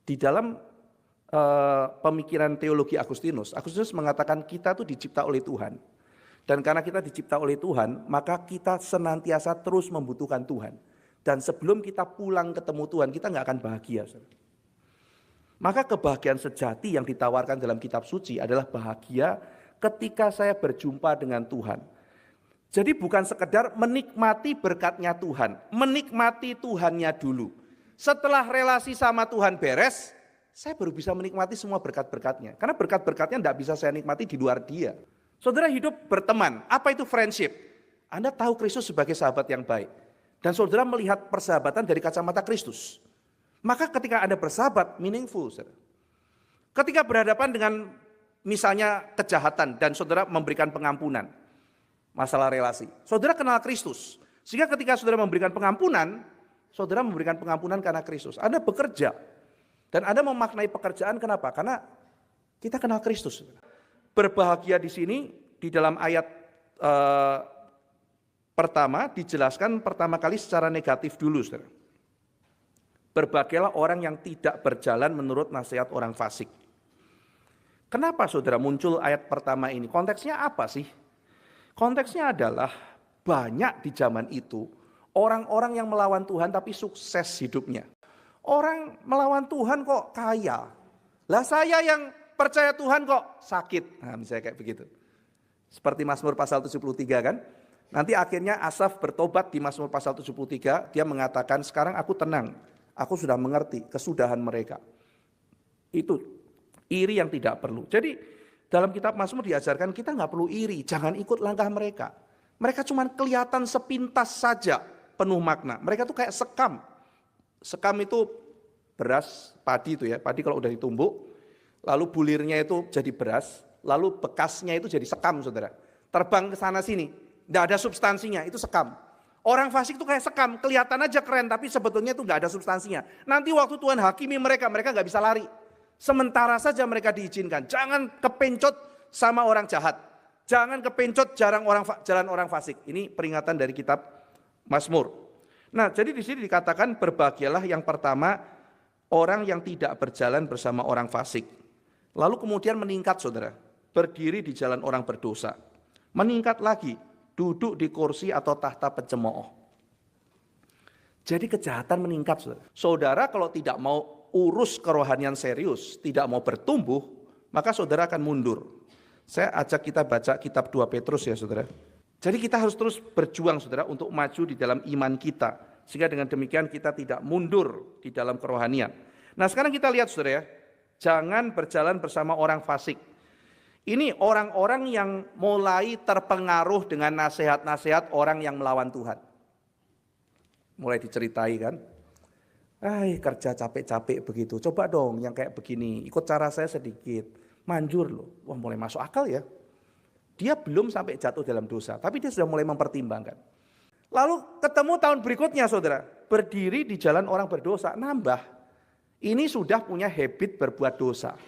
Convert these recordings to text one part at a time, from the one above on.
Di dalam pemikiran teologi Agustinus mengatakan kita tuh dicipta oleh Tuhan. Dan karena kita dicipta oleh Tuhan, maka kita senantiasa terus membutuhkan Tuhan. Dan sebelum kita pulang ketemu Tuhan, kita nggak akan bahagia. Maka kebahagiaan sejati yang ditawarkan dalam kitab suci adalah bahagia ketika saya berjumpa dengan Tuhan. Jadi bukan sekedar menikmati berkatnya Tuhan, menikmati Tuhannya dulu. Setelah relasi sama Tuhan beres, saya baru bisa menikmati semua berkat-berkatnya. Karena berkat-berkatnya tidak bisa saya nikmati di luar dia. Saudara hidup berteman, apa itu friendship? Anda tahu Kristus sebagai sahabat yang baik. Dan saudara melihat persahabatan dari kacamata Kristus. Maka ketika Anda bersahabat, meaningful. Saudara. Ketika berhadapan dengan misalnya kejahatan dan saudara memberikan pengampunan, masalah relasi. Saudara kenal Kristus. Sehingga ketika saudara memberikan pengampunan, saudara memberikan pengampunan karena Kristus. Anda bekerja. Dan Anda memaknai pekerjaan kenapa? Karena kita kenal Kristus. Berbahagia di sini di dalam ayat pertama dijelaskan pertama kali secara negatif dulu. Saudara. Berbahagialah orang yang tidak berjalan menurut nasihat orang fasik. Kenapa saudara muncul ayat pertama ini? Konteksnya apa sih? Konteksnya adalah banyak di zaman itu orang-orang yang melawan Tuhan tapi sukses hidupnya. Orang melawan Tuhan kok kaya. Lah saya yang percaya Tuhan kok sakit. Nah misalnya kayak begitu. Seperti Mazmur pasal 73 kan. Nanti akhirnya Asaf bertobat di Mazmur pasal 73. Dia mengatakan sekarang aku tenang. Aku sudah mengerti kesudahan mereka. Itu iri yang tidak perlu. Jadi dalam kitab Mazmur diajarkan kita nggak perlu iri. Jangan ikut langkah mereka. Mereka cuma kelihatan sepintas saja penuh makna. Mereka tuh kayak sekam. Sekam itu beras, padi itu ya, padi kalau udah ditumbuk, lalu bulirnya itu jadi beras, lalu bekasnya itu jadi sekam saudara. Terbang ke sana sini, tidak ada substansinya, itu sekam. Orang fasik itu kayak sekam, kelihatan aja keren tapi sebetulnya itu nggak ada substansinya. Nanti waktu Tuhan hakimi mereka nggak bisa lari. Sementara saja mereka diizinkan, jangan kepencot sama orang jahat. Jangan kepencot jalan orang fasik. Ini peringatan dari kitab Mazmur. Nah, jadi di sini dikatakan berbahagialah yang pertama orang yang tidak berjalan bersama orang fasik. Lalu kemudian meningkat saudara, berdiri di jalan orang berdosa. Meningkat lagi, duduk di kursi atau tahta pencemooh. Jadi kejahatan meningkat saudara. Saudara kalau tidak mau urus kerohanian serius, tidak mau bertumbuh, maka saudara akan mundur. Saya ajak kita baca kitab 2 Petrus ya saudara. Jadi kita harus terus berjuang saudara untuk maju di dalam iman kita. Sehingga dengan demikian kita tidak mundur di dalam kerohanian. Nah sekarang kita lihat saudara ya. Jangan berjalan bersama orang fasik. Ini orang-orang yang mulai terpengaruh dengan nasihat-nasihat orang yang melawan Tuhan. Mulai diceritai kan. Kerja capek-capek begitu. Coba dong yang kayak begini. Ikut cara saya sedikit. Manjur loh. Wah mulai masuk akal ya. Dia belum sampai jatuh dalam dosa, tapi dia sudah mulai mempertimbangkan. Lalu ketemu tahun berikutnya saudara, berdiri di jalan orang berdosa, nambah. Ini sudah punya habit berbuat dosa.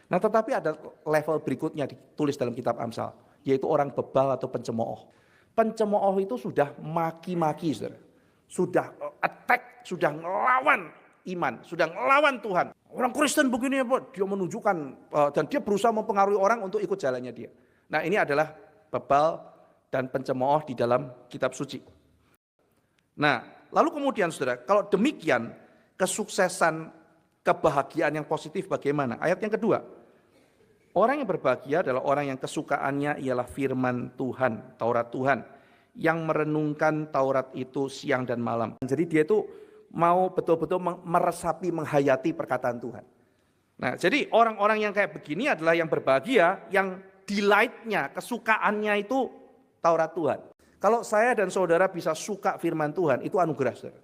Nah tetapi ada level berikutnya ditulis dalam kitab Amsal, yaitu orang bebal atau pencemooh. Pencemooh itu sudah maki-maki saudara, sudah attack, sudah ngelawan iman, sudah ngelawan Tuhan. Orang Kristen begini apa? Dia menunjukkan dan dia berusaha mempengaruhi orang untuk ikut jalannya dia. Nah ini adalah bebal dan pencemooh di dalam kitab suci. Nah lalu kemudian saudara, kalau demikian kesuksesan kebahagiaan yang positif bagaimana? Ayat yang kedua, orang yang berbahagia adalah orang yang kesukaannya ialah firman Tuhan, Taurat Tuhan, yang merenungkan Taurat itu siang dan malam. Jadi dia itu mau betul-betul meresapi, menghayati perkataan Tuhan. Nah jadi orang-orang yang kayak begini adalah yang berbahagia, yang delight-nya, kesukaannya itu Taurat Tuhan. Kalau saya dan saudara bisa suka firman Tuhan, itu anugerah saudara.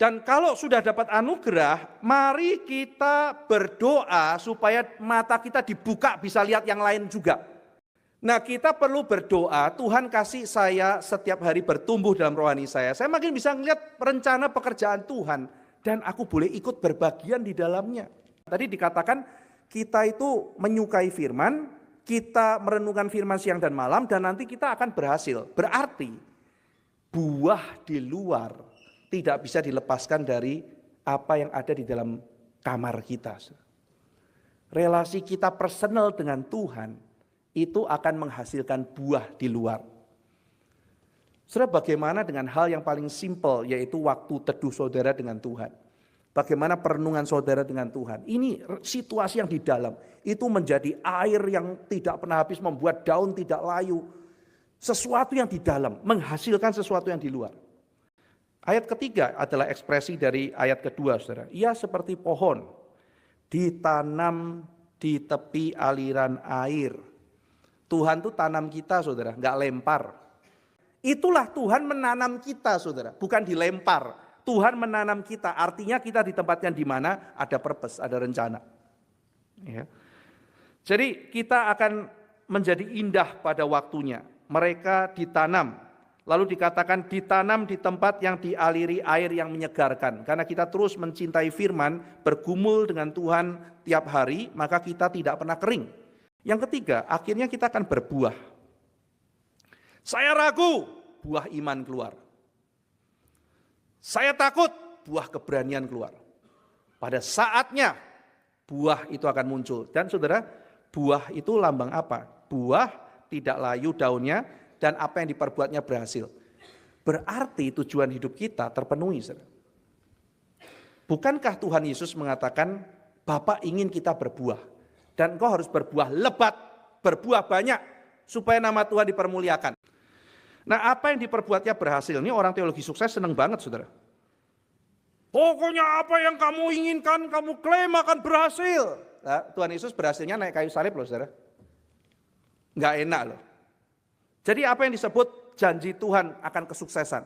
Dan kalau sudah dapat anugerah, mari kita berdoa supaya mata kita dibuka bisa lihat yang lain juga. Nah kita perlu berdoa, Tuhan kasih saya setiap hari bertumbuh dalam rohani saya. Saya makin bisa melihat rencana pekerjaan Tuhan dan aku boleh ikut berbagian di dalamnya. Tadi dikatakan kita itu menyukai firman, kita merenungkan firman siang dan malam, dan nanti kita akan berhasil. Berarti buah di luar tidak bisa dilepaskan dari apa yang ada di dalam kamar kita. Relasi kita personal dengan Tuhan itu akan menghasilkan buah di luar. Saudara, bagaimana dengan hal yang paling simpel, yaitu waktu teduh saudara dengan Tuhan? Bagaimana perenungan saudara dengan Tuhan? Ini situasi yang di dalam, itu menjadi air yang tidak pernah habis, membuat daun tidak layu. Sesuatu yang di dalam, menghasilkan sesuatu yang di luar. Ayat ketiga adalah ekspresi dari ayat kedua, saudara. Ia seperti pohon, ditanam di tepi aliran air. Tuhan tuh tanam kita, saudara, nggak lempar. Itulah Tuhan menanam kita, saudara, bukan dilempar. Tuhan menanam kita, artinya kita di tempat yang di mana ada purpose, ada rencana. Ya. Jadi kita akan menjadi indah pada waktunya. Mereka ditanam, lalu dikatakan ditanam di tempat yang dialiri air yang menyegarkan. Karena kita terus mencintai firman, bergumul dengan Tuhan tiap hari, maka kita tidak pernah kering. Yang ketiga, akhirnya kita akan berbuah. Saya ragu, buah iman keluar. Saya takut, buah keberanian keluar. Pada saatnya, buah itu akan muncul. Dan saudara, buah itu lambang apa? Buah tidak layu daunnya, dan apa yang diperbuatnya berhasil. Berarti tujuan hidup kita terpenuhi. Saudara. Bukankah Tuhan Yesus mengatakan, Bapa ingin kita berbuah. Dan engkau harus berbuah lebat, berbuah banyak, supaya nama Tuhan dipermuliakan. Nah, apa yang diperbuatnya berhasil? Ini orang teologi sukses senang banget, saudara. Pokoknya apa yang kamu inginkan, kamu klaim akan berhasil. Nah, Tuhan Yesus berhasilnya naik kayu salib loh, saudara. Nggak enak loh. Jadi apa yang disebut janji Tuhan akan kesuksesan?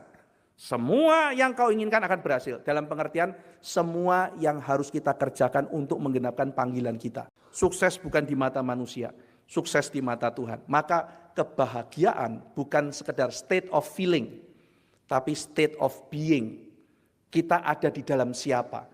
Semua yang kau inginkan akan berhasil. Dalam pengertian semua yang harus kita kerjakan untuk menggenapkan panggilan kita. Sukses bukan di mata manusia, sukses di mata Tuhan. Maka kebahagiaan bukan sekedar state of feeling, tapi state of being. Kita ada di dalam siapa?